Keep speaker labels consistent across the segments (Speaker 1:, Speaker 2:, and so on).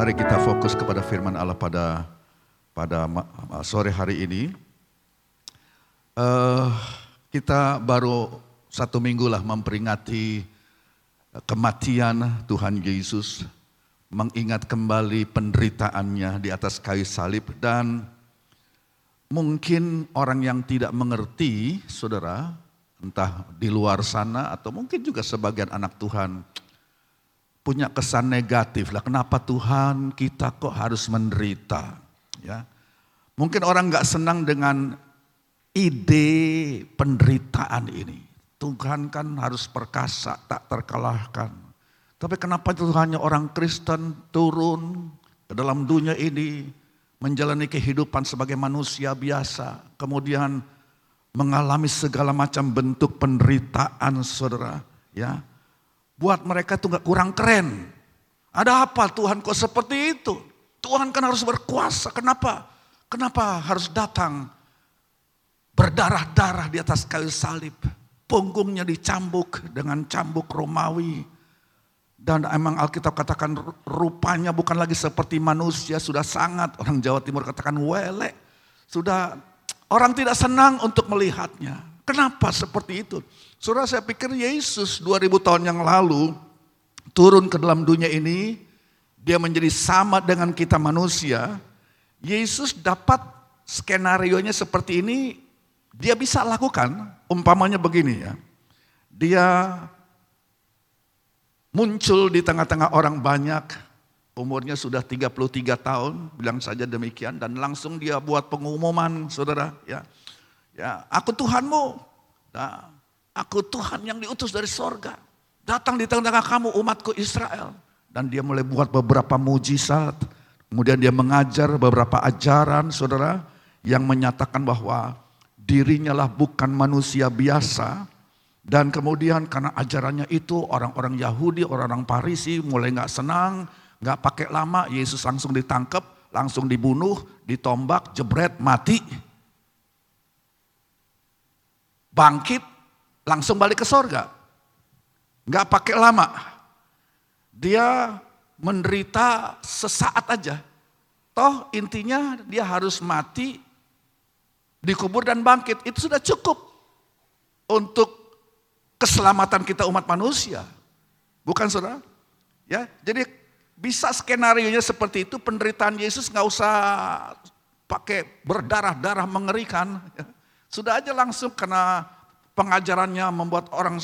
Speaker 1: Mari kita fokus kepada firman Allah pada sore hari ini. Kita baru 1 minggu lah memperingati kematian Tuhan Yesus, mengingat kembali penderitaannya di atas kayu salib. Dan mungkin orang yang tidak mengerti, saudara, entah di luar sana atau mungkin juga sebagian anak Tuhan, punya kesan negatif lah, kenapa Tuhan kita kok harus menderita? Ya, mungkin orang nggak senang dengan ide penderitaan ini. Tuhan kan harus perkasa, tak terkalahkan. Tapi kenapa Tuhannya orang Kristen turun ke dalam dunia ini, menjalani kehidupan sebagai manusia biasa, kemudian mengalami segala macam bentuk penderitaan, saudara, ya. Buat mereka itu gak kurang keren. Ada apa Tuhan kok seperti itu? Tuhan kan harus berkuasa. Kenapa? Kenapa harus datang berdarah-darah di atas kayu salib? Punggungnya dicambuk dengan cambuk Romawi. Dan emang Alkitab katakan rupanya bukan lagi seperti manusia. Sudah sangat, orang Jawa Timur katakan welek. Sudah orang tidak senang untuk melihatnya. Kenapa seperti itu? Saudara, saya pikir Yesus 2000 tahun yang lalu turun ke dalam dunia ini, dia menjadi sama dengan kita manusia. Yesus dapat skenarionya seperti ini, dia bisa lakukan, umpamanya begini ya. Dia muncul di tengah-tengah orang banyak, umurnya sudah 33 tahun, bilang saja demikian, dan langsung dia buat pengumuman, saudara, ya. Ya, aku Tuhanmu, nah, aku Tuhan yang diutus dari sorga, datang di tengah-tengah kamu umatku Israel. Dan dia mulai buat beberapa mujizat, kemudian dia mengajar beberapa ajaran, saudara, yang menyatakan bahwa dirinya lah bukan manusia biasa. Dan kemudian karena ajarannya itu orang-orang Yahudi, orang-orang Parisi mulai gak senang, gak pakai lama, Yesus langsung ditangkap, langsung dibunuh, ditombak, jebret, mati. Bangkit, langsung balik ke sorga. Gak pakai lama. Dia menderita sesaat aja. Toh intinya dia harus mati, dikubur dan bangkit. Itu sudah cukup untuk keselamatan kita umat manusia. Bukan saudara? Ya, jadi bisa skenarionya seperti itu, penderitaan Yesus gak usah pakai berdarah-darah mengerikan. Sudah aja langsung karena pengajarannya membuat orang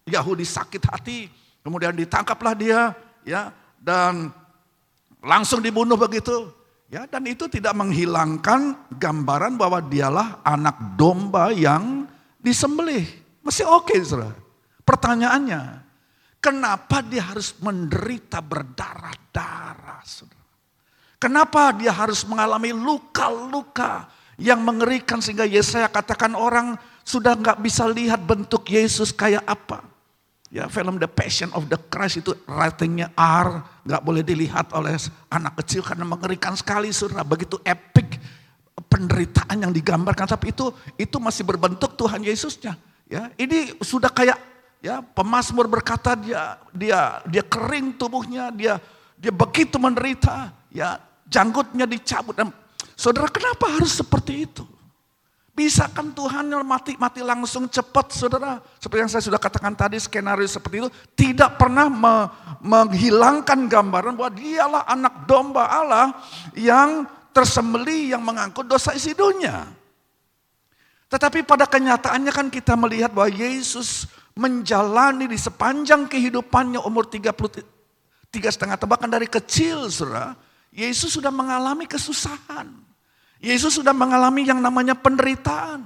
Speaker 1: Yahudi sakit hati, kemudian ditangkaplah dia, ya, dan langsung dibunuh begitu, ya, dan itu tidak menghilangkan gambaran bahwa dialah anak domba yang disembelih. Masih oke, saudara. Pertanyaannya, kenapa dia harus menderita berdarah-darah, saudara? Kenapa dia harus mengalami luka-luka yang mengerikan sehingga Yesaya katakan orang sudah gak bisa lihat bentuk Yesus kayak apa. Ya, film The Passion of the Christ itu ratingnya R, gak boleh dilihat oleh anak kecil karena mengerikan sekali, saudara. Begitu epic penderitaan yang digambarkan, tapi itu masih berbentuk Tuhan Yesusnya. Ya, ini sudah kayak, ya, pemazmur berkata dia kering tubuhnya, dia begitu menderita, ya, janggutnya dicabut. Dan saudara, kenapa harus seperti itu? Bisa kan Tuhan mati langsung cepat, saudara. Seperti yang saya sudah katakan tadi, skenario seperti itu tidak pernah menghilangkan gambaran bahwa dialah anak domba Allah yang tersembelih, yang mengangkut dosa isi dunia. Tetapi pada kenyataannya kan kita melihat bahwa Yesus menjalani di sepanjang kehidupannya umur 33,5 bahkan dari kecil, saudara. Yesus sudah mengalami kesusahan. Yesus sudah mengalami yang namanya penderitaan.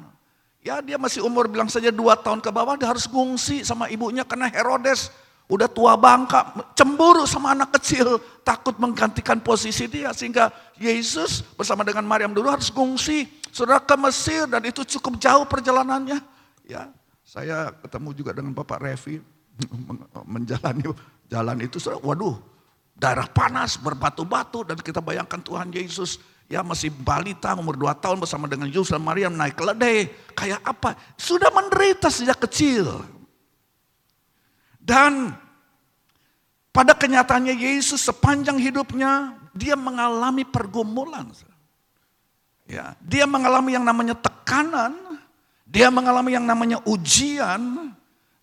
Speaker 1: Ya, dia masih umur bilang saja 2 tahun ke bawah, dia harus ngungsi sama ibunya karena Herodes udah tua bangka, cemburu sama anak kecil, takut menggantikan posisi dia. Sehingga Yesus bersama dengan Maryam dulu harus ngungsi, saudara, ke Mesir, dan itu cukup jauh perjalanannya. Ya, saya ketemu juga dengan Bapak Revi menjalani jalan itu, saudara, waduh, daerah panas, berbatu-batu, dan kita bayangkan Tuhan Yesus, ya, masih balita umur 2 tahun bersama dengan Yusuf dan Maryam naik keledai. Kayak apa? Sudah menderita sejak kecil. Dan pada kenyataannya Yesus sepanjang hidupnya, dia mengalami pergumulan. Ya, dia mengalami yang namanya tekanan, dia mengalami yang namanya ujian,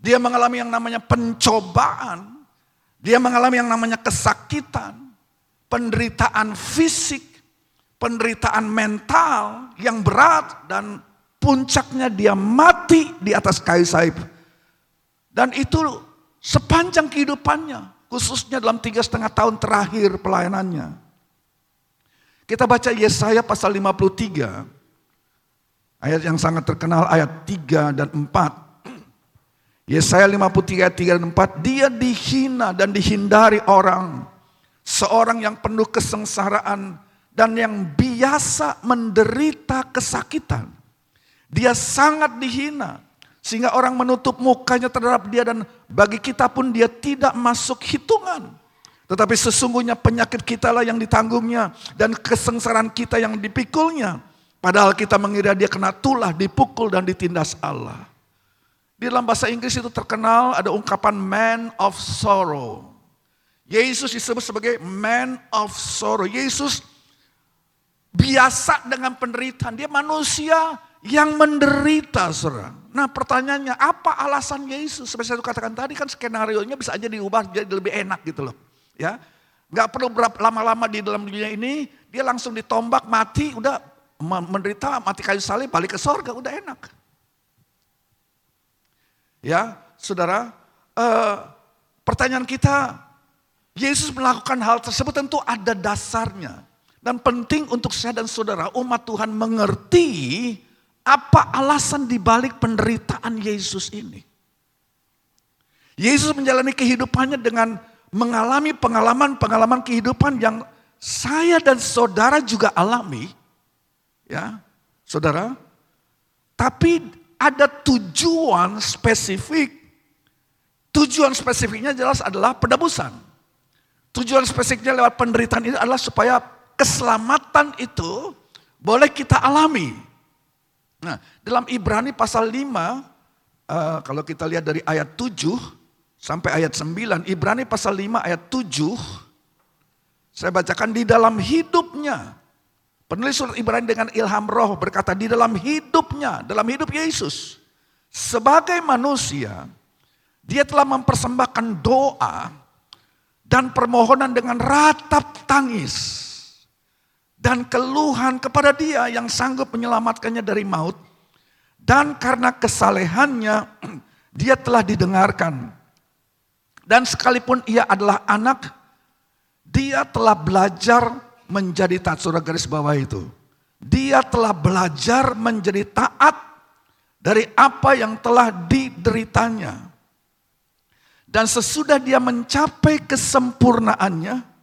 Speaker 1: dia mengalami yang namanya pencobaan, dia mengalami yang namanya kesakitan, penderitaan fisik, penderitaan mental yang berat, dan puncaknya dia mati di atas kayu salib. Dan itu sepanjang kehidupannya, khususnya dalam 3,5 tahun terakhir pelayanannya. Kita baca Yesaya pasal 53, ayat yang sangat terkenal, ayat 3 dan 4. Yesaya 53 ayat 3 dan 4, dia dihina dan dihindari orang, seorang yang penuh kesengsaraan dan yang biasa menderita kesakitan. Dia sangat dihina, sehingga orang menutup mukanya terhadap dia, dan bagi kita pun dia tidak masuk hitungan. Tetapi sesungguhnya penyakit kita lah yang ditanggungnya, dan kesengsaraan kita yang dipikulnya. Padahal kita mengira dia kena tulah, dipukul dan ditindas Allah. Di dalam bahasa Inggris itu terkenal ada ungkapan man of sorrow. Yesus disebut sebagai man of sorrow. Yesus biasa dengan penderitaan. Dia manusia yang menderita, saudara. Nah, pertanyaannya, apa alasan Yesus? Seperti saya katakan tadi, kan skenario-nya bisa aja diubah jadi lebih enak gitu loh. Ya, nggak perlu lama-lama di dalam dunia ini, dia langsung ditombak, mati, udah menderita, mati kayu salib, balik ke sorga, udah enak. Ya, saudara, pertanyaan kita, Yesus melakukan hal tersebut tentu ada dasarnya. Dan penting untuk saya dan saudara, umat Tuhan mengerti apa alasan dibalik penderitaan Yesus ini. Yesus menjalani kehidupannya dengan mengalami pengalaman-pengalaman kehidupan yang saya dan saudara juga alami. Ya, saudara. Tapi ada tujuan spesifik. Tujuan spesifiknya jelas adalah penebusan. Tujuan spesifiknya lewat penderitaan ini adalah supaya keselamatan itu boleh kita alami. Nah, dalam Ibrani pasal 5, kalau kita lihat dari ayat 7 sampai ayat 9, Ibrani pasal 5 ayat 7, saya bacakan, di dalam hidupnya, penulis surat Ibrani dengan ilham roh berkata, di dalam hidupnya, dalam hidup Yesus, sebagai manusia, dia telah mempersembahkan doa dan permohonan dengan ratap tangis dan keluhan kepada dia yang sanggup menyelamatkannya dari maut. Dan karena kesalehannya, dia telah didengarkan. Dan sekalipun ia adalah anak, dia telah belajar menjadi taat. Saudara garis bawah itu. Dia telah belajar menjadi taat dari apa yang telah dideritanya. Dan sesudah dia mencapai kesempurnaannya,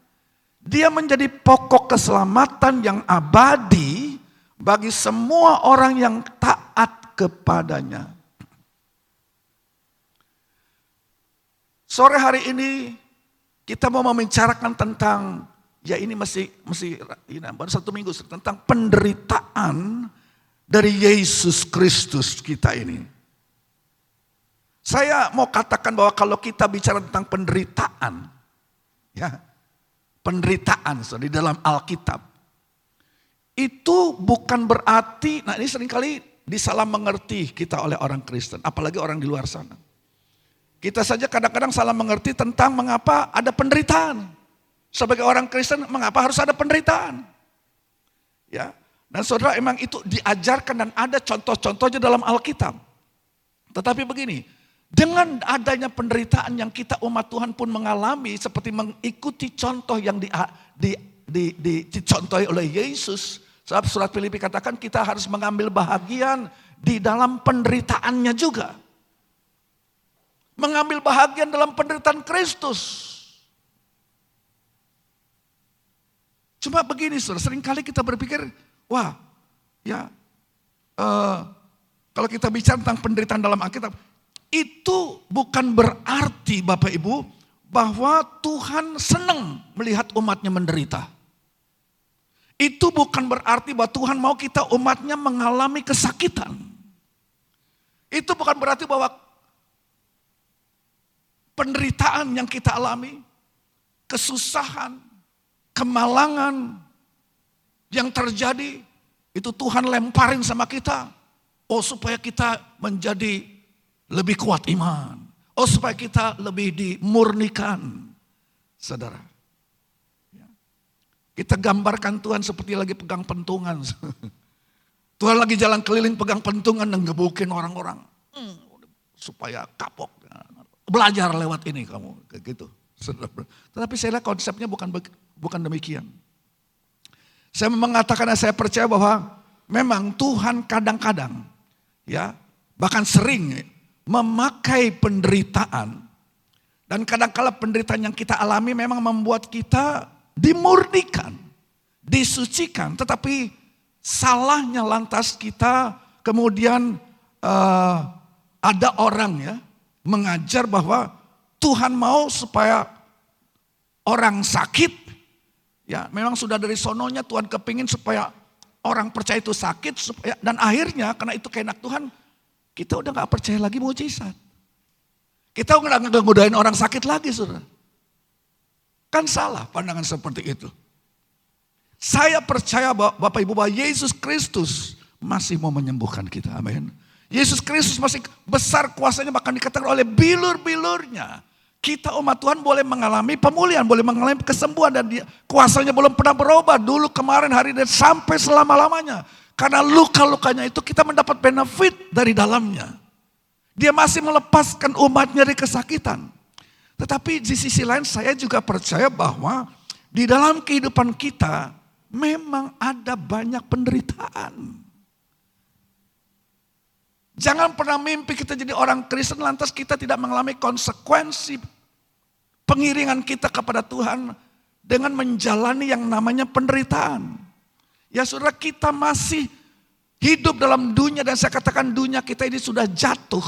Speaker 1: dia menjadi pokok keselamatan yang abadi bagi semua orang yang taat kepadanya. Sore hari ini kita mau membicarakan tentang, ya ini masih baru 1 minggu, tentang penderitaan dari Yesus Kristus kita ini. Saya mau katakan bahwa kalau kita bicara tentang penderitaan, ya, penderitaan di dalam Alkitab, itu bukan berarti, nah ini seringkali disalah mengerti kita oleh orang Kristen, apalagi orang di luar sana. Kita saja kadang-kadang salah mengerti tentang mengapa ada penderitaan. Sebagai orang Kristen, mengapa harus ada penderitaan? Ya, dan saudara, emang itu diajarkan dan ada contoh-contohnya dalam Alkitab. Tetapi begini, dengan adanya penderitaan yang kita umat Tuhan pun mengalami, seperti mengikuti contoh yang dicontohi oleh Yesus. Sebab surat Filipi katakan kita harus mengambil bahagian di dalam penderitaannya juga. Mengambil bahagian dalam penderitaan Kristus. Cuma begini, saudara, seringkali kita berpikir, wah, ya, kalau kita bicara tentang penderitaan dalam Alkitab, itu bukan berarti, Bapak Ibu, bahwa Tuhan senang melihat umatnya menderita. Itu bukan berarti bahwa Tuhan mau kita umatnya mengalami kesakitan. Itu bukan berarti bahwa penderitaan yang kita alami, kesusahan, kemalangan yang terjadi, itu Tuhan lemparin sama kita. Oh, supaya kita menjadi lebih kuat iman. Oh, supaya kita lebih dimurnikan. Saudara. Kita gambarkan Tuhan seperti lagi pegang pentungan. Tuhan lagi jalan keliling pegang pentungan dan gebukin orang-orang. Supaya kapok. Belajar lewat ini kamu. Kayak gitu. Tetapi saya lihat konsepnya bukan demikian. Saya mengatakan dan saya percaya bahwa memang Tuhan kadang-kadang, ya, bahkan sering memakai penderitaan. Dan kadang-kala penderitaan yang kita alami memang membuat kita dimurnikan, disucikan. Tetapi salahnya lantas kita kemudian ada orang ya mengajar bahwa Tuhan mau supaya orang sakit. Ya, memang sudah dari sononya Tuhan kepingin supaya orang percaya itu sakit. Dan akhirnya karena itu kehendak Tuhan, kita udah gak percaya lagi mujizat. Kita udah gak ngodain orang sakit lagi, saudara. Kan salah pandangan seperti itu. Saya percaya Bapak Ibu bahwa Yesus Kristus masih mau menyembuhkan kita. Amin. Yesus Kristus masih besar kuasanya, bahkan dikatakan oleh bilur-bilurnya. Kita umat Tuhan boleh mengalami pemulihan, boleh mengalami kesembuhan, dan kuasanya belum pernah berubah. Dulu, kemarin, hari, dan sampai selama-lamanya. Karena luka-lukanya itu kita mendapat benefit dari dalamnya. Dia masih melepaskan umatnya dari kesakitan. Tetapi di sisi lain saya juga percaya bahwa di dalam kehidupan kita memang ada banyak penderitaan. Jangan pernah mimpi kita jadi orang Kristen lantas kita tidak mengalami konsekuensi pengiringan kita kepada Tuhan dengan menjalani yang namanya penderitaan. Ya saudara, kita masih hidup dalam dunia, dan saya katakan dunia kita ini sudah jatuh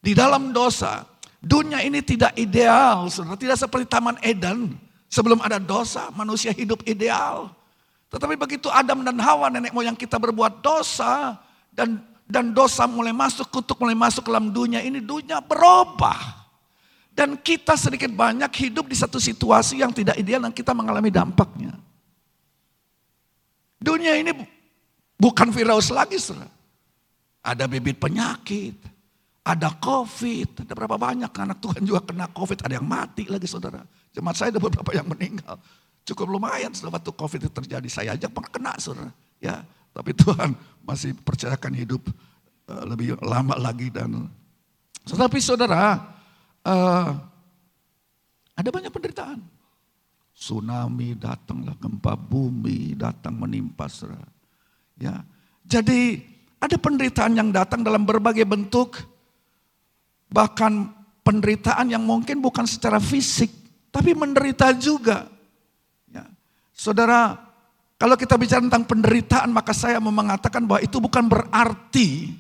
Speaker 1: di dalam dosa. Dunia ini tidak ideal, saudara. Tidak seperti Taman Eden. Sebelum ada dosa, manusia hidup ideal. Tetapi begitu Adam dan Hawa, nenek moyang kita, berbuat dosa, dan dosa mulai masuk, kutuk mulai masuk ke dalam dunia ini, dunia berubah. Dan kita sedikit banyak hidup di satu situasi yang tidak ideal dan kita mengalami dampaknya. Dunia ini bukan virus lagi, saudara. Ada bibit penyakit, ada COVID, ada berapa banyak anak Tuhan juga kena COVID, ada yang mati lagi, saudara. Jemaat saya ada beberapa yang meninggal. Cukup lumayan setelah waktu COVID itu terjadi. Saya aja pernah kena, saudara. Ya, tapi Tuhan masih percayakan hidup lebih lama lagi. Dan tetapi saudara, ada banyak penderitaan. Tsunami datanglah, gempa bumi datang menimpa, saudara. Ya, jadi ada penderitaan yang datang dalam berbagai bentuk. Bahkan penderitaan yang mungkin bukan secara fisik, tapi menderita juga. Ya. Saudara, kalau kita bicara tentang penderitaan, maka saya mau mengatakan bahwa itu bukan berarti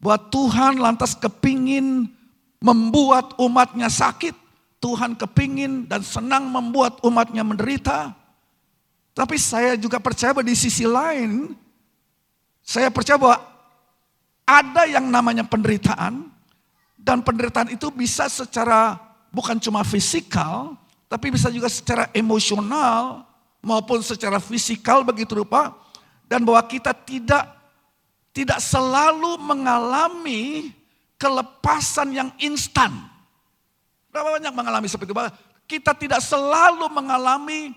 Speaker 1: bahwa Tuhan lantas kepingin membuat umatnya sakit. Tuhan kepingin dan senang membuat umatnya menderita. Tapi saya juga percaya bahwa di sisi lain, saya percaya bahwa ada yang namanya penderitaan. Dan penderitaan itu bisa secara bukan cuma fisikal, tapi bisa juga secara emosional maupun secara fisikal begitu rupa. Dan bahwa kita tidak selalu mengalami kelepasan yang instan. Berapa banyak mengalami seperti itu? Kita tidak selalu mengalami,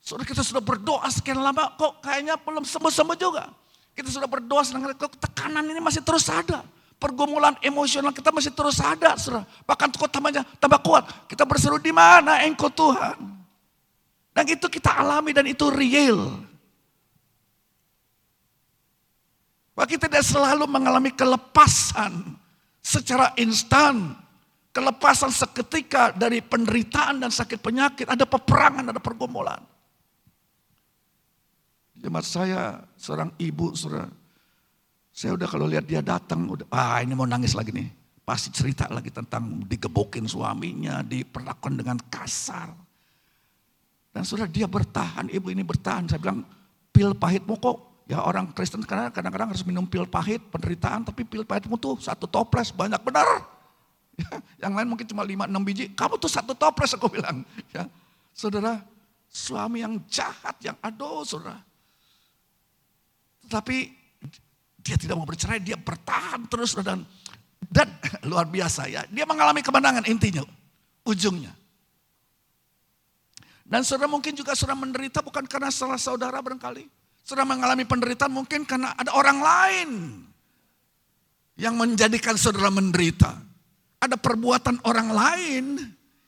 Speaker 1: kita sudah berdoa sekian lama, kok kayaknya belum sembuh-sembuh juga. Kita sudah berdoa, kok tekanan ini masih terus ada. Pergumulan emosional kita masih terus ada, saudara. Bahkan kok tambah kuat. Kita berseru, di mana Engkau Tuhan? Dan itu kita alami dan itu real. Bahwa kita tidak selalu mengalami kelepasan secara instan. Kelepasan seketika dari penderitaan dan sakit penyakit. Ada peperangan, ada pergumulan. Jemaat saya, seorang ibu, saudara. Saya udah kalau lihat dia datang, ini mau nangis lagi nih. Pasti cerita lagi tentang digebukin suaminya, diperlakukan dengan kasar. Dan saudara, dia bertahan, ibu ini bertahan. Saya bilang, pil pahitmu kok, ya orang Kristen kadang-kadang harus minum pil pahit, penderitaan, tapi pil pahitmu tuh satu toples, banyak benar. Yang lain mungkin cuma 5-6 biji, kamu tuh 1 toples aku bilang. Ya. Saudara, suami yang jahat, yang aduh saudara. Tetapi dia tidak mau bercerai, dia bertahan terus dan luar biasa ya. Dia mengalami kemenangan intinya, ujungnya. Dan saudara mungkin juga saudara menderita bukan karena salah saudara barangkali. Saudara mengalami penderitaan mungkin karena ada orang lain yang menjadikan saudara menderita. Ada perbuatan orang lain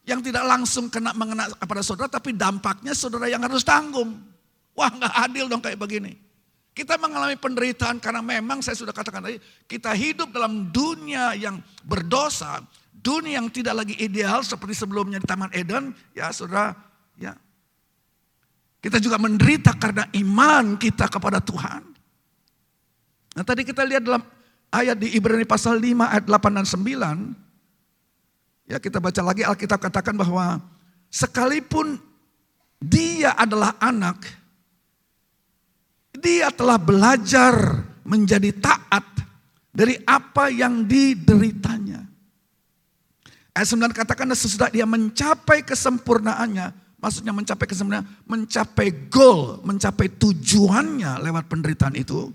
Speaker 1: yang tidak langsung mengena kepada saudara, tapi dampaknya saudara yang harus tanggung. Wah, nggak adil dong kayak begini. Kita mengalami penderitaan karena memang saya sudah katakan tadi, kita hidup dalam dunia yang berdosa, dunia yang tidak lagi ideal seperti sebelumnya di Taman Eden, ya saudara, ya. Kita juga menderita karena iman kita kepada Tuhan. Nah tadi kita lihat dalam ayat di Ibrani pasal 5 ayat 8 dan 9. Ya kita baca lagi Alkitab katakan bahwa sekalipun dia adalah anak, dia telah belajar menjadi taat dari apa yang dideritanya. Ayat 9 katakan sesudah dia mencapai kesempurnaannya, maksudnya mencapai kesempurnaan, mencapai goal, mencapai tujuannya lewat penderitaan itu.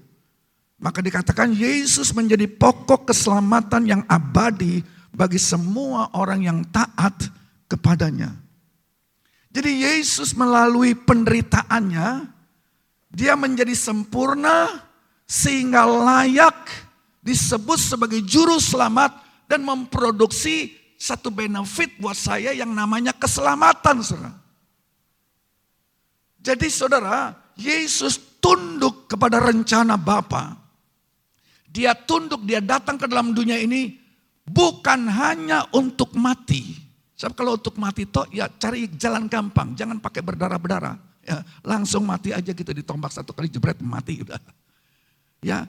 Speaker 1: Maka dikatakan Yesus menjadi pokok keselamatan yang abadi bagi semua orang yang taat kepadanya. Jadi Yesus melalui penderitaannya, dia menjadi sempurna sehingga layak disebut sebagai juru selamat dan memproduksi satu benefit buat saya yang namanya keselamatan, saudara. Jadi saudara, Yesus tunduk kepada rencana Bapa. Dia tunduk, dia datang ke dalam dunia ini bukan hanya untuk mati. Sebab kalau untuk mati toh ya cari jalan gampang, jangan pakai berdarah-berdarah. Ya, langsung mati aja gitu, ditombak 1 kali jebret mati udah. Ya,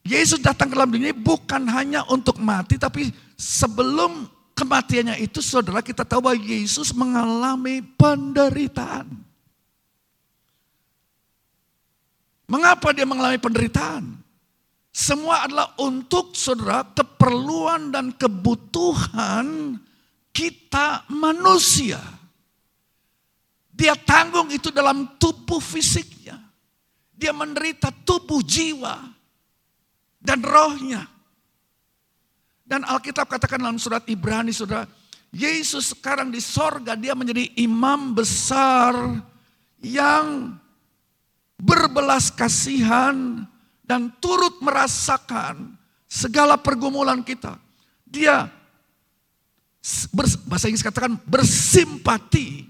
Speaker 1: Yesus datang ke dalam dunia ini bukan hanya untuk mati, tapi sebelum kematiannya itu saudara kita tahu bahwa Yesus mengalami penderitaan. Mengapa dia mengalami penderitaan? Semua adalah untuk saudara keperluan dan kebutuhan kita manusia. Dia tanggung itu dalam tubuh fisiknya. Dia menderita tubuh, jiwa, dan rohnya. Dan Alkitab katakan dalam surat Ibrani, saudara, Yesus sekarang di sorga, dia menjadi imam besar yang berbelas kasihan dan turut merasakan segala pergumulan kita. Dia bahasa Inggris katakan bersimpati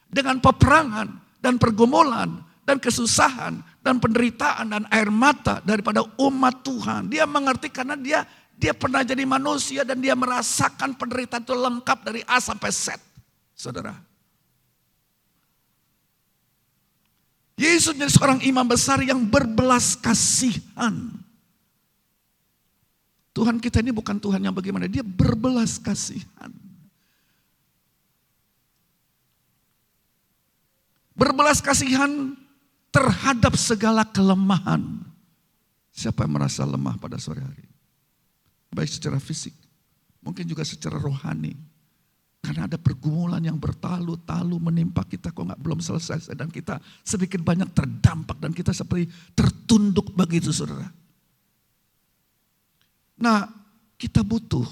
Speaker 1: dengan peperangan dan pergumulan dan kesusahan dan penderitaan dan air mata daripada umat Tuhan. Dia mengerti karena dia pernah jadi manusia dan dia merasakan penderitaan itu lengkap dari A sampai Z. Saudara. Yesus jadi seorang imam besar yang berbelas kasihan. Tuhan kita ini bukan Tuhan yang bagaimana, dia berbelas kasihan. Berbelas kasihan terhadap segala kelemahan. Siapa yang merasa lemah pada sore hari? Baik secara fisik, mungkin juga secara rohani. Karena ada pergumulan yang bertalu-talu menimpa kita kok belum selesai. Dan kita sedikit banyak terdampak dan kita seperti tertunduk begitu saudara. Nah kita butuh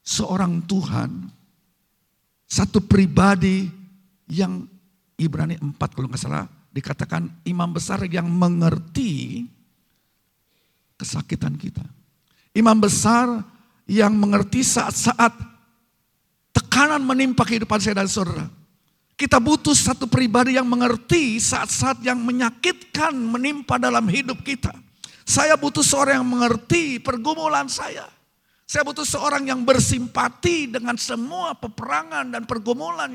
Speaker 1: seorang Tuhan, satu pribadi yang Ibrani 4 kalau nggak salah dikatakan imam besar yang mengerti kesakitan kita. Imam besar yang mengerti saat-saat tekanan menimpa kehidupan saya dan saudara. Kita butuh satu pribadi yang mengerti saat-saat yang menyakitkan menimpa dalam hidup kita. Saya butuh seorang yang mengerti pergumulan saya. Saya butuh seorang yang bersimpati dengan semua peperangan dan pergumulan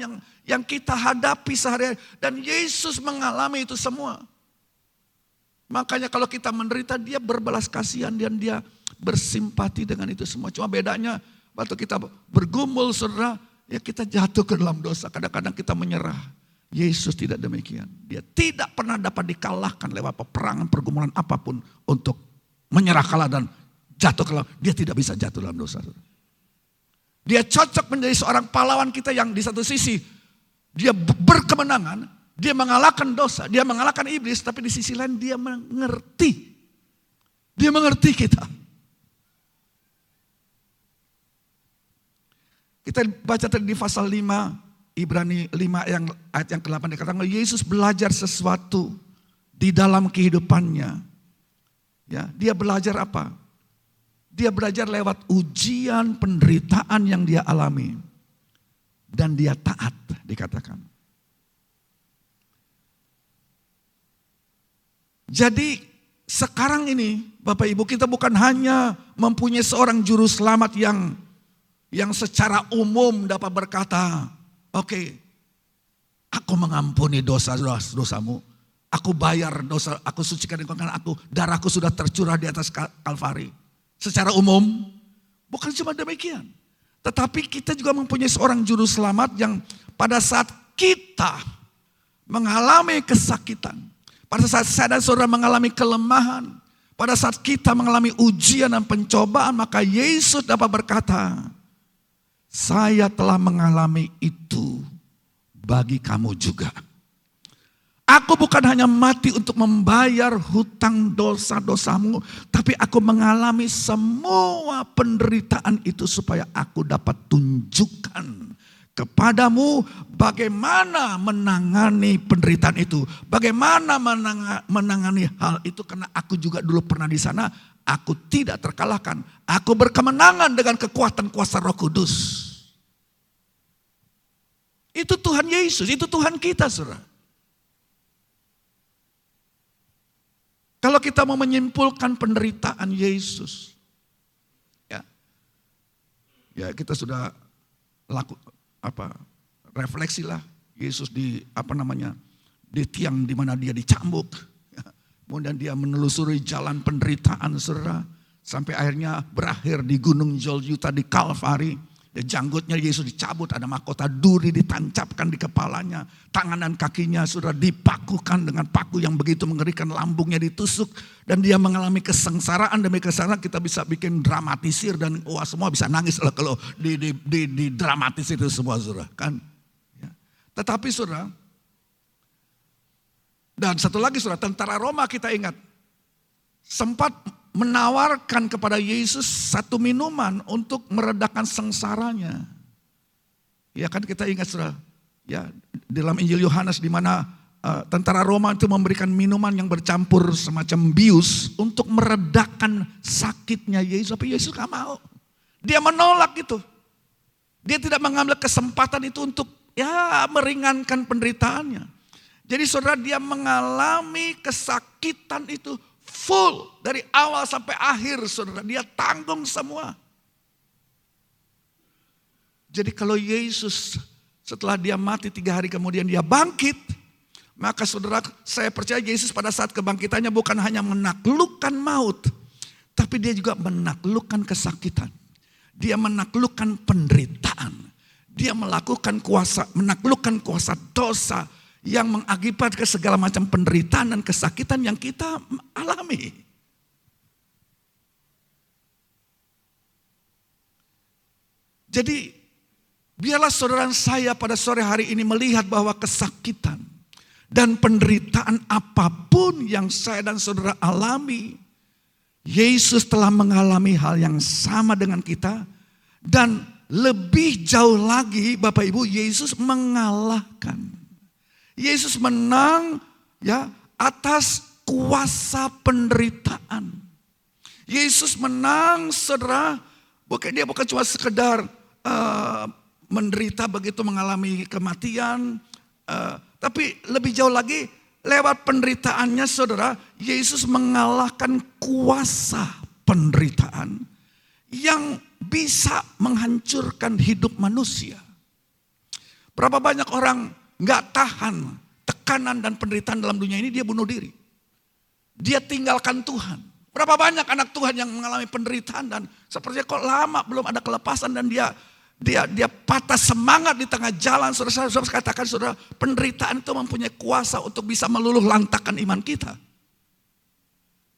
Speaker 1: yang kita hadapi sehari-hari. Dan Yesus mengalami itu semua. Makanya kalau kita menderita, dia berbelas kasihan dan dia bersimpati dengan itu semua. Cuma bedanya waktu kita bergumul saudara, ya kita jatuh ke dalam dosa. Kadang-kadang kita menyerah. Yesus tidak demikian. Dia tidak pernah dapat dikalahkan lewat peperangan, pergumulan apapun untuk menyerah kalah dan jatuh ke dalam. Dia tidak bisa jatuh dalam dosa. Dia cocok menjadi seorang pahlawan kita yang di satu sisi dia berkemenangan, dia mengalahkan dosa, dia mengalahkan iblis, tapi di sisi lain dia mengerti. Dia mengerti kita. Kita baca tadi di pasal 5, Ibrani 5 ayat yang ke-8 dikatakan Yesus belajar sesuatu di dalam kehidupannya. Ya, dia belajar apa? Dia belajar lewat ujian, penderitaan yang dia alami. Dan dia taat, dikatakan. Jadi sekarang ini Bapak Ibu, kita bukan hanya mempunyai seorang juru selamat yang secara umum dapat berkata, oke, aku mengampuni dosamu. Aku bayar dosa, aku sucikan karena darahku sudah tercurah di atas Kalvari. Secara umum, bukan cuma demikian. Tetapi kita juga mempunyai seorang juru selamat yang pada saat kita mengalami kesakitan, pada saat saya dan saudara mengalami kelemahan, pada saat kita mengalami ujian dan pencobaan, maka Yesus dapat berkata, saya telah mengalami itu bagi kamu juga. Aku bukan hanya mati untuk membayar hutang dosa-dosamu, tapi aku mengalami semua penderitaan itu supaya aku dapat tunjukkan kepadamu bagaimana menangani penderitaan itu. Bagaimana menangani hal itu, karena aku juga dulu pernah di sana, aku tidak terkalahkan. Aku berkemenangan dengan kekuatan kuasa Roh Kudus. Itu Tuhan Yesus, itu Tuhan kita, saudara. Kalau kita mau menyimpulkan penderitaan Yesus, ya kita sudah refleksilah Yesus di tiang di mana dia dicambuk, kemudian dia menelusuri jalan penderitaan, saudara, sampai akhirnya berakhir di Gunung Golgota di Kalvari. Ya, janggutnya Yesus dicabut, ada mahkota duri ditancapkan di kepalanya, tangan dan kakinya sudah dipakukan dengan paku yang begitu mengerikan, lambungnya ditusuk, dan dia mengalami kesengsaraan demi kesengsaraan. Kita bisa bikin dramatisir dan semua bisa nangis lah kalau di dramatis itu semua, saudara, kan? Ya. Tetapi saudara, dan satu lagi saudara, tentara Roma kita ingat sempat menawarkan kepada Yesus satu minuman untuk meredakan sengsaranya. Ya kan, kita ingat saudara, ya dalam Injil Yohanes di mana tentara Roma itu memberikan minuman yang bercampur semacam bius untuk meredakan sakitnya Yesus. Tapi Yesus gak mau. Dia menolak itu. Dia tidak mengambil kesempatan itu untuk meringankan penderitaannya. Jadi saudara, dia mengalami kesakitan itu full dari awal sampai akhir, saudara. Dia tanggung semua. Jadi kalau Yesus setelah dia mati 3 hari kemudian dia bangkit, maka saudara, saya percaya Yesus pada saat kebangkitannya bukan hanya menaklukkan maut, tapi dia juga menaklukkan kesakitan. Dia menaklukkan penderitaan. Dia menaklukkan kuasa dosa yang mengakibatkan segala macam penderitaan dan kesakitan yang kita alami. Jadi biarlah saudara saya pada sore hari ini melihat bahwa kesakitan dan penderitaan apapun yang saya dan saudara alami, Yesus telah mengalami hal yang sama dengan kita, dan lebih jauh lagi Bapak Ibu, Yesus mengalahkan. Yesus menang atas kuasa penderitaan. Yesus menang, saudara. Dia bukan cuma sekedar menderita begitu mengalami kematian, tapi lebih jauh lagi lewat penderitaannya, saudara, Yesus mengalahkan kuasa penderitaan yang bisa menghancurkan hidup manusia. Berapa banyak orang gak tahan tekanan dan penderitaan dalam dunia ini, dia bunuh diri. Dia tinggalkan Tuhan. Berapa banyak anak Tuhan yang mengalami penderitaan dan sepertinya kok lama belum ada kelepasan, dan dia patah semangat di tengah jalan. Saudara katakan, saudara, penderitaan itu mempunyai kuasa untuk bisa meluluh lantakkan iman kita.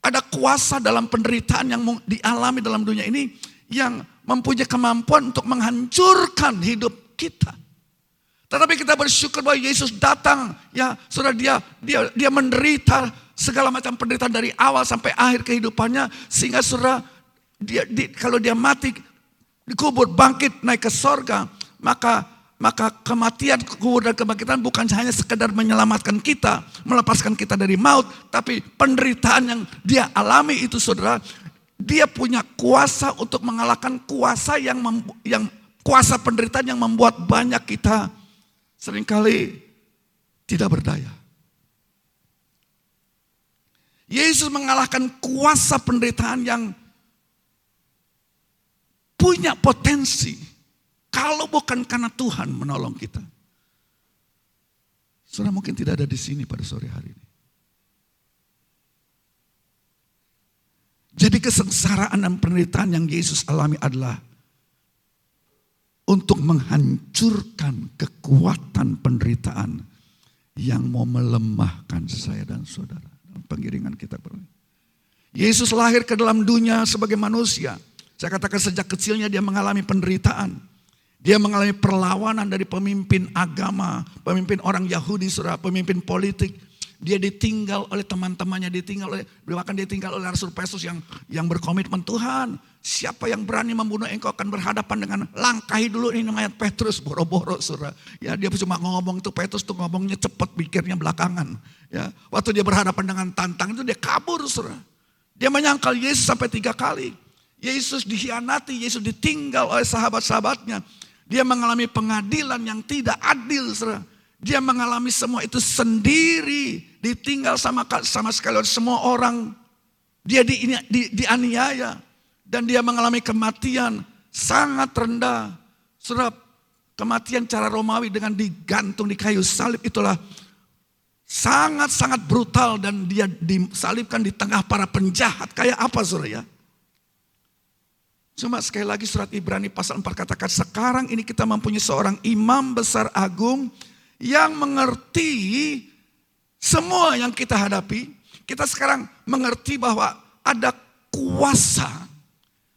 Speaker 1: Ada kuasa dalam penderitaan yang dialami dalam dunia ini yang mempunyai kemampuan untuk menghancurkan hidup kita. Tetapi kita bersyukur bahwa Yesus datang, ya saudara, dia menderita segala macam penderitaan dari awal sampai akhir kehidupannya, sehingga saudara kalau dia mati dikubur, bangkit naik ke sorga, maka kematian, kubur dan kebangkitan bukan hanya sekedar menyelamatkan kita, melepaskan kita dari maut, tapi penderitaan yang dia alami itu saudara, dia punya kuasa untuk mengalahkan kuasa yang kuasa penderitaan yang membuat banyak kita seringkali tidak berdaya. Yesus mengalahkan kuasa penderitaan yang punya potensi. Kalau bukan karena Tuhan menolong kita. Saudara mungkin tidak ada di sini pada sore hari ini. Jadi kesengsaraan dan penderitaan yang Yesus alami adalah untuk menghancurkan kekuatan penderitaan yang mau melemahkan saya dan saudara. Dalam pengiringan kita perlu. Yesus lahir ke dalam dunia sebagai manusia. Saya katakan sejak kecilnya dia mengalami penderitaan. Dia mengalami perlawanan dari pemimpin agama, pemimpin orang Yahudi, saudara, pemimpin politik. Dia ditinggal oleh teman-temannya, bahkan ditinggal oleh Rasul Petrus yang berkomitmen, Tuhan, siapa yang berani membunuh engkau akan berhadapan dengan, langkahi dulu ini mayat Petrus, boro-boro saudara. Ya, dia cuma ngomong itu, Petrus tuh ngomongnya cepat, pikirnya belakangan. Ya, waktu dia berhadapan dengan tantang itu dia kabur saudara. Dia menyangkal Yesus sampai 3 kali. Yesus dikhianati, Yesus ditinggal oleh sahabat-sahabatnya. Dia mengalami pengadilan yang tidak adil saudara. Dia mengalami semua itu sendiri, ditinggal sama sekali oleh semua orang. Dia dianiaya dan dia mengalami kematian sangat rendah. Saudara, kematian cara Romawi dengan digantung di kayu salib itulah sangat-sangat brutal dan dia disalibkan di tengah para penjahat. Kayak apa saudara ya? Cuma sekali lagi surat Ibrani pasal 4 katakan, sekarang ini kita mempunyai seorang imam besar agung yang mengerti semua yang kita hadapi. Kita sekarang mengerti bahwa ada kuasa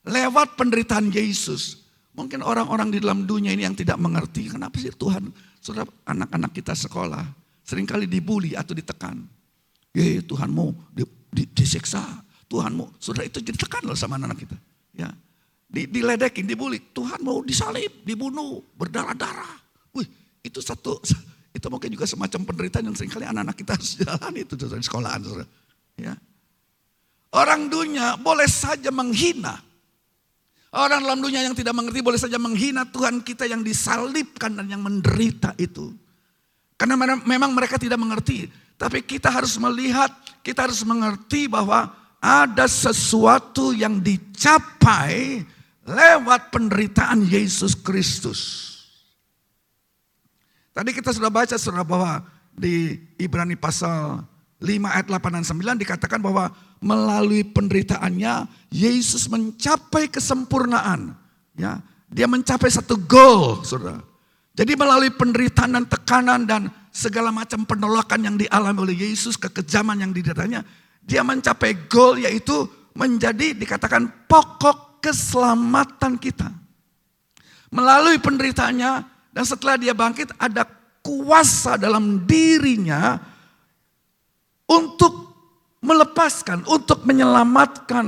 Speaker 1: lewat penderitaan Yesus. Mungkin orang-orang di dalam dunia ini yang tidak mengerti. Kenapa sih Tuhan, saudara, anak-anak kita sekolah seringkali dibully atau ditekan. Tuhanmu disiksa. Tuhanmu, saudara, itu ditekan loh sama anak-anak kita. Ya, diledekin, dibully. Tuhan mau disalib, dibunuh, berdarah-darah. Itu mungkin juga semacam penderitaan yang seringkali anak-anak kita harus jalani itu di sekolahan. Ya. Orang dunia boleh saja menghina. Orang dalam dunia yang tidak mengerti boleh saja menghina Tuhan kita yang disalibkan dan yang menderita itu. Karena memang mereka tidak mengerti. Tapi kita harus melihat, kita harus mengerti bahwa ada sesuatu yang dicapai lewat penderitaan Yesus Kristus. Tadi kita sudah baca saudara bahwa di Ibrani pasal 5 ayat 8 dan 9 dikatakan bahwa melalui penderitaannya Yesus mencapai kesempurnaan. Ya, dia mencapai satu goal saudara. Jadi melalui penderitaan dan tekanan dan segala macam penolakan yang dialami oleh Yesus, kekejaman yang dideritanya, dia mencapai goal yaitu menjadi dikatakan pokok keselamatan kita. Melalui penderitaannya dan setelah dia bangkit ada kuasa dalam dirinya untuk melepaskan, untuk menyelamatkan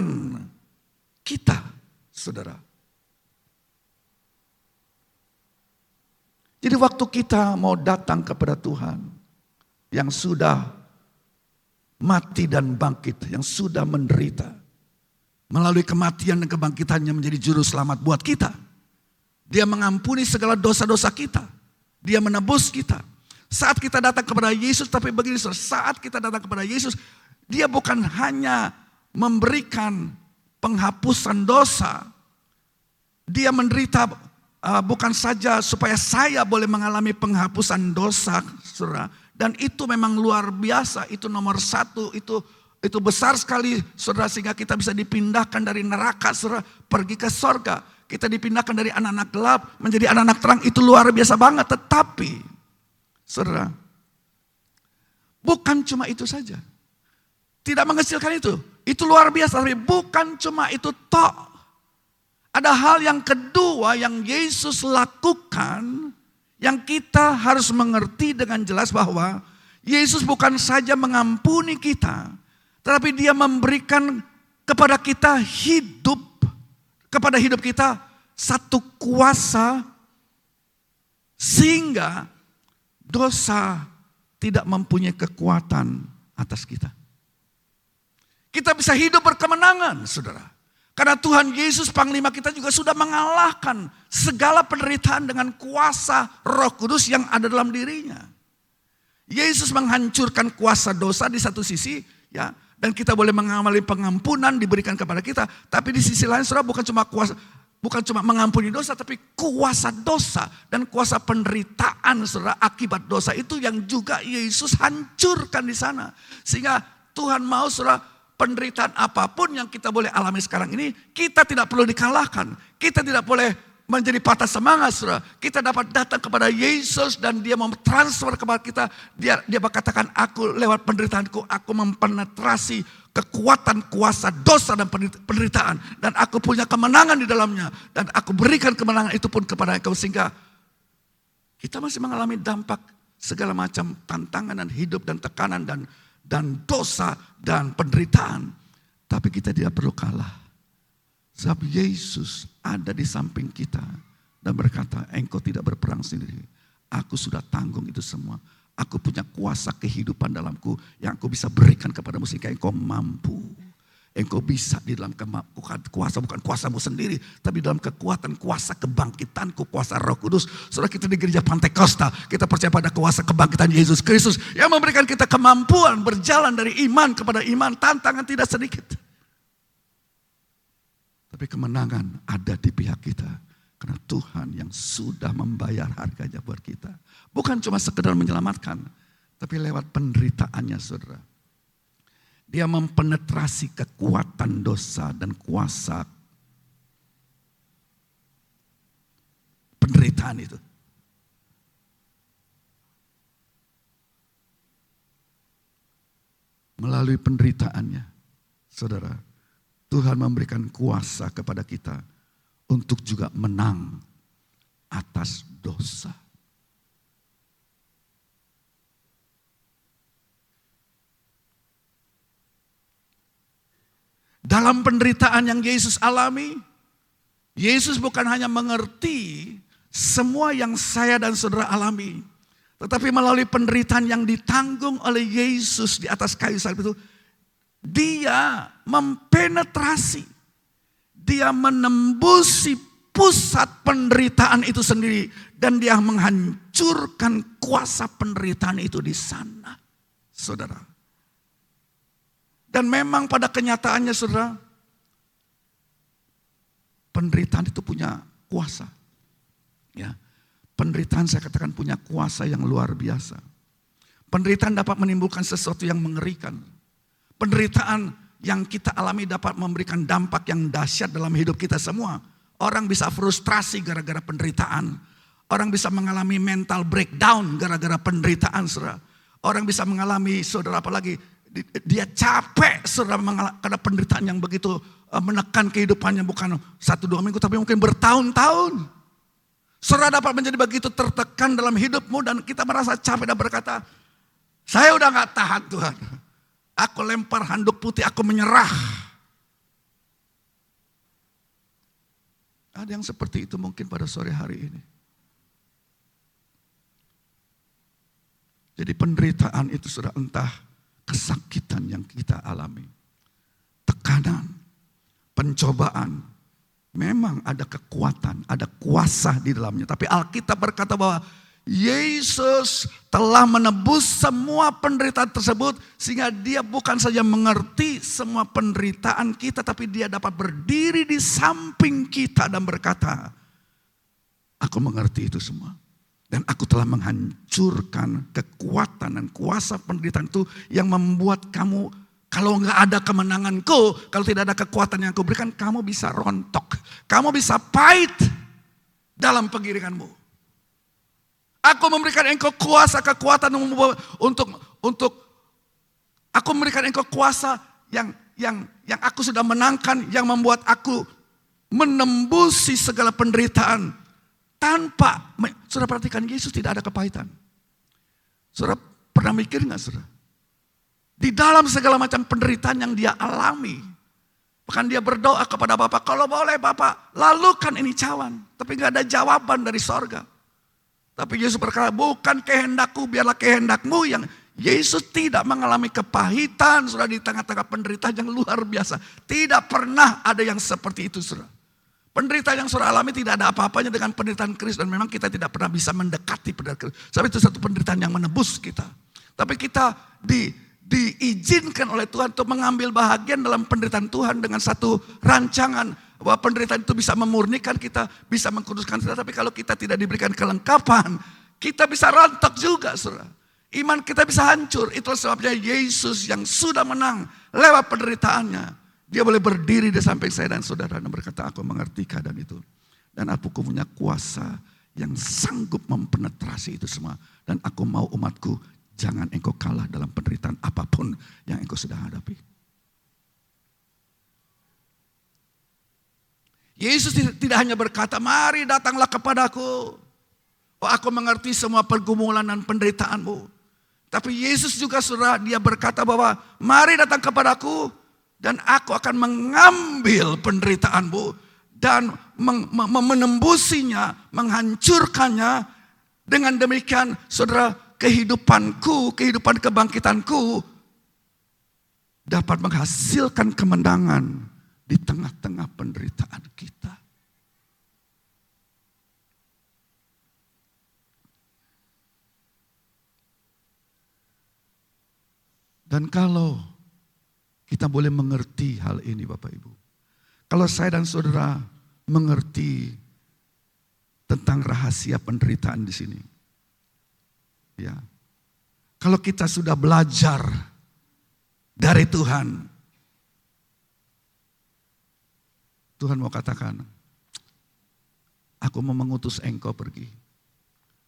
Speaker 1: kita, saudara. Jadi waktu kita mau datang kepada Tuhan yang sudah mati dan bangkit, yang sudah menderita, melalui kematian dan kebangkitannya menjadi juru selamat buat kita. Dia mengampuni segala dosa-dosa kita. Dia menebus kita. Saat kita datang kepada Yesus, tapi begini saat kita datang kepada Yesus, dia bukan hanya memberikan penghapusan dosa. Dia menderita bukan saja supaya saya boleh mengalami penghapusan dosa, saudara. Dan itu memang luar biasa, itu nomor 1, itu besar sekali, saudara, sehingga kita bisa dipindahkan dari neraka, saudara, pergi ke sorga. Kita dipindahkan dari anak-anak gelap menjadi anak-anak terang, itu luar biasa banget. Tetapi, saudara, bukan cuma itu saja. Tidak mengecilkan itu luar biasa. Tapi bukan cuma itu tok. ada hal yang kedua yang Yesus lakukan, yang kita harus mengerti dengan jelas bahwa Yesus bukan saja mengampuni kita, tetapi dia memberikan kepada kita hidup, kepada hidup kita satu kuasa sehingga dosa tidak mempunyai kekuatan atas kita. Kita bisa hidup berkemenangan, saudara. Karena Tuhan Yesus Panglima kita juga sudah mengalahkan segala penderitaan dengan kuasa Roh Kudus yang ada dalam dirinya. Yesus menghancurkan kuasa dosa di satu sisi, ya, dan kita boleh mengamali pengampunan diberikan kepada kita. Tapi di sisi lain, saudara, bukan cuma mengampuni dosa, tapi kuasa dosa dan kuasa penderitaan, saudara, akibat dosa itu yang juga Yesus hancurkan di sana. Sehingga Tuhan mau, saudara, penderitaan apapun yang kita boleh alami sekarang ini, kita tidak perlu dikalahkan. Kita tidak boleh menjadi patah semangat, saudara. Kita dapat datang kepada Yesus dan dia memtransfer kepada kita. Dia berkatakan, aku lewat penderitaanku, aku mempenetrasi kekuatan kuasa dosa dan penderitaan. Dan aku punya kemenangan di dalamnya. Dan aku berikan kemenangan itu pun kepada engkau. Sehingga kita masih mengalami dampak segala macam tantangan dan hidup dan tekanan dan dosa dan penderitaan. Tapi kita tidak perlu kalah. Sebab Yesus ada di samping kita dan berkata, engkau tidak berperang sendiri. Aku sudah tanggung itu semua. Aku punya kuasa kehidupan dalamku yang aku bisa berikan kepadamu sehingga engkau mampu. Engkau bisa di dalam kuasa, bukan kuasamu sendiri, tapi dalam kekuatan kuasa kebangkitanku, kuasa Roh Kudus. Saudara, kita di gereja Pantekosta, kita percaya pada kuasa kebangkitan Yesus Kristus yang memberikan kita kemampuan berjalan dari iman kepada iman, tantangan tidak sedikit. Tapi kemenangan ada di pihak kita karena Tuhan yang sudah membayar harganya buat kita. Bukan cuma sekedar menyelamatkan, tapi lewat penderitaannya, saudara. Dia mempenetrasi kekuatan dosa dan kuasa penderitaan itu. Melalui penderitaannya, saudara, Tuhan memberikan kuasa kepada kita untuk juga menang atas dosa. Dalam penderitaan yang Yesus alami, Yesus bukan hanya mengerti semua yang saya dan saudara alami. Tetapi melalui penderitaan yang ditanggung oleh Yesus di atas kayu salib itu, dia mempenetrasi, dia menembusi pusat penderitaan itu sendiri. Dan dia menghancurkan kuasa penderitaan itu di sana, saudara. Dan memang pada kenyataannya, saudara, penderitaan itu punya kuasa. Ya, penderitaan saya katakan punya kuasa yang luar biasa. Penderitaan dapat menimbulkan sesuatu yang mengerikan. Penderitaan yang kita alami dapat memberikan dampak yang dahsyat dalam hidup kita semua. Orang bisa frustrasi gara-gara penderitaan. Orang bisa mengalami mental breakdown gara-gara penderitaan, saudara. Orang bisa mengalami, saudara, apalagi dia capek, saudara, karena penderitaan yang begitu menekan kehidupannya, bukan 1-2 minggu, tapi mungkin bertahun-tahun. Saudara dapat menjadi begitu tertekan dalam hidupmu dan kita merasa capek dan berkata, saya udah gak tahan Tuhan. Aku lempar handuk putih, aku menyerah. Ada yang seperti itu mungkin pada sore hari ini. Jadi penderitaan itu sudah entah kesakitan yang kita alami, tekanan, pencobaan, memang ada kekuatan, ada kuasa di dalamnya. Tapi Alkitab berkata bahwa Yesus telah menebus semua penderitaan tersebut sehingga dia bukan saja mengerti semua penderitaan kita, tapi dia dapat berdiri di samping kita dan berkata, aku mengerti itu semua. Dan aku telah menghancurkan kekuatan dan kuasa penderitaan itu yang membuat kamu, kalau nggak ada kemenanganku, kalau tidak ada kekuatan yang aku berikan, kamu bisa rontok. Kamu bisa pahit dalam pengiringanmu. Aku memberikan engkau kuasa, kekuatan untuk aku memberikan engkau kuasa yang aku sudah menangkan, yang membuat aku menembusi segala penderitaan tanpa, saudara perhatikan, Yesus tidak ada kepahitan. Saudara pernah mikir nggak, saudara? Di dalam segala macam penderitaan yang dia alami, bahkan dia berdoa kepada Bapa, kalau boleh Bapa, lalukan ini cawan. Tapi nggak ada jawaban dari sorga. Tapi Yesus berkata, bukan kehendakku, biarlah kehendakmu. Yang Yesus tidak mengalami kepahitan, saudara, di tengah-tengah penderitaan yang luar biasa. Tidak pernah ada yang seperti itu, saudara. Penderitaan yang saudara alami tidak ada apa-apanya dengan penderitaan Kristus. Dan memang kita tidak pernah bisa mendekati penderitaan Kristus. Sebab itu satu penderitaan yang menebus kita. Tapi kita diizinkan oleh Tuhan untuk mengambil bahagian dalam penderitaan Tuhan dengan satu rancangan bahwa penderitaan itu bisa memurnikan kita, bisa mengkuduskan kita. Tapi kalau kita tidak diberikan kelengkapan, kita bisa rontok juga, saudara. Iman kita bisa hancur. Itulah sebabnya Yesus yang sudah menang lewat penderitaannya, dia boleh berdiri di samping saya dan saudara dan berkata, aku mengerti keadaan itu. Dan aku punya kuasa yang sanggup mempenetrasi itu semua. Dan aku mau umatku, jangan engkau kalah dalam penderitaan apapun yang engkau sedang hadapi. Yesus tidak hanya berkata, mari datanglah kepadaku. Oh, aku mengerti semua pergumulan dan penderitaanmu. Tapi Yesus juga, saudara, dia berkata bahwa mari datang kepadaku dan aku akan mengambil penderitaanmu dan menembusinya, menghancurkannya. Dengan demikian, saudara, kehidupanku, kehidupan kebangkitanku dapat menghasilkan kemenangan di tengah-tengah penderitaan kita. Dan kalau kita boleh mengerti hal ini, Bapak Ibu. Kalau saya dan saudara mengerti tentang rahasia penderitaan di sini. Ya. Kalau kita sudah belajar dari Tuhan, Tuhan mau katakan, aku mau mengutus engkau pergi.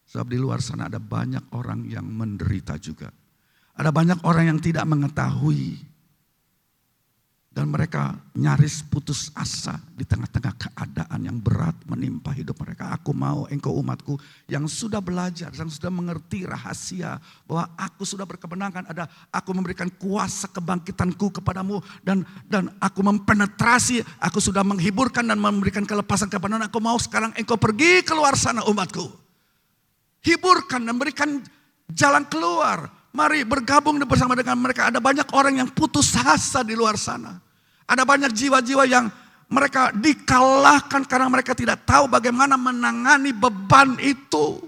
Speaker 1: Sebab di luar sana ada banyak orang yang menderita juga. Ada banyak orang yang tidak mengetahui. Dan mereka nyaris putus asa di tengah-tengah keadaan yang berat menimpa hidup mereka. Aku mau engkau umatku yang sudah belajar, yang sudah mengerti rahasia bahwa aku sudah berkemenangan. Aku memberikan kuasa kebangkitanku kepadamu dan aku mempenetrasi, aku sudah menghiburkan dan memberikan kelepasan kepadamu. Aku mau sekarang engkau pergi keluar sana umatku. Hiburkan dan berikan jalan keluar. Mari bergabung bersama dengan mereka. Ada banyak orang yang putus asa di luar sana. Ada banyak jiwa-jiwa yang mereka dikalahkan karena mereka tidak tahu bagaimana menangani beban itu.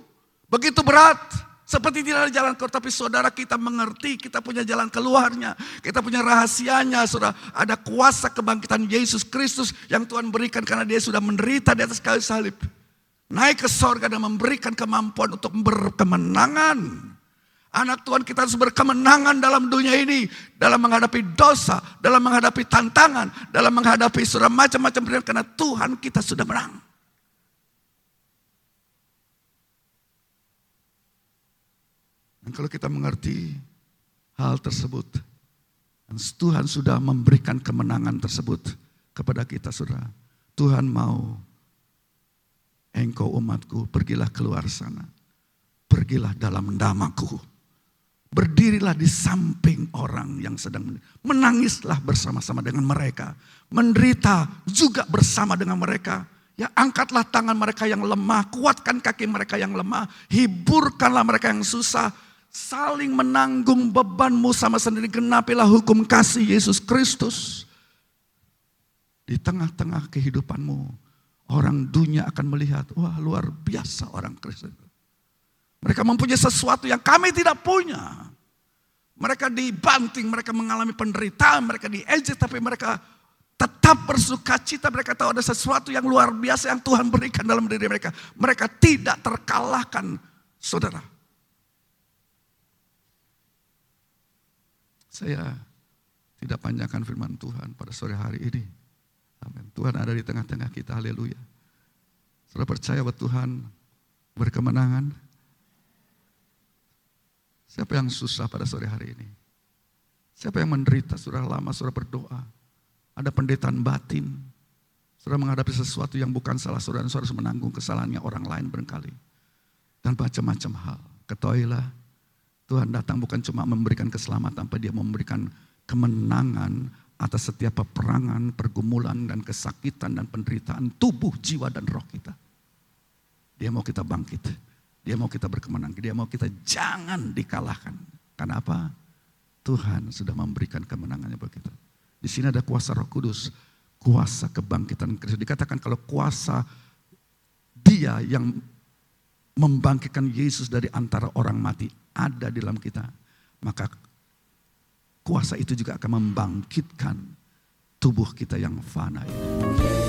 Speaker 1: Begitu berat. Seperti tidak ada jalan keluar. Tapi saudara, kita mengerti, kita punya jalan keluarnya. Kita punya rahasianya, saudara. Ada kuasa kebangkitan Yesus Kristus yang Tuhan berikan karena dia sudah menderita di atas kayu salib. Naik ke sorga dan memberikan kemampuan untuk berkemenangan. Anak Tuhan, kita harus berkemenangan dalam dunia ini. Dalam menghadapi dosa, dalam menghadapi tantangan, dalam menghadapi surah macam-macam pilihan. Karena Tuhan kita sudah menang. Dan kalau kita mengerti hal tersebut, dan Tuhan sudah memberikan kemenangan tersebut kepada kita, saudara. Tuhan mau, engkau umatku, pergilah keluar sana. Pergilah dalam namaku. Berdirilah di samping orang yang sedang menangislah bersama-sama dengan mereka. Menderita juga bersama dengan mereka. Ya, angkatlah tangan mereka yang lemah, kuatkan kaki mereka yang lemah, hiburkanlah mereka yang susah. Saling menanggung bebanmu sama sendiri, genapilah hukum kasih Yesus Kristus. Di tengah-tengah kehidupanmu, orang dunia akan melihat, wah luar biasa orang Kristen. Mereka mempunyai sesuatu yang kami tidak punya. Mereka dibanting, mereka mengalami penderitaan, mereka diejek, tapi mereka tetap bersuka cita. Mereka tahu ada sesuatu yang luar biasa yang Tuhan berikan dalam diri mereka. Mereka tidak terkalahkan, saudara. Saya tidak panjangkan firman Tuhan pada sore hari ini. Amin. Tuhan ada di tengah-tengah kita, haleluya. Saudara percaya bahwa Tuhan berkemenangan? Siapa yang susah pada sore hari ini? Siapa yang menderita? Sudah lama sudah berdoa. Ada penderitaan batin. Saudara menghadapi sesuatu yang bukan salah saudara, saudara harus menanggung kesalahannya orang lain barangkali. Dan macam-macam hal. Ketahuilah, Tuhan datang bukan cuma memberikan keselamatan, tapi dia memberikan kemenangan atas setiap peperangan, pergumulan, dan kesakitan, dan penderitaan tubuh, jiwa, dan roh kita. Dia mau kita bangkit. Dia mau kita berkemenangan. Dia mau kita jangan dikalahkan. Karena apa? Tuhan sudah memberikan kemenangannya buat kita. Di sini ada kuasa Roh Kudus. Kuasa kebangkitan Kristus. Dikatakan kalau kuasa dia yang membangkitkan Yesus dari antara orang mati ada di dalam kita. Maka kuasa itu juga akan membangkitkan tubuh kita yang fana ini.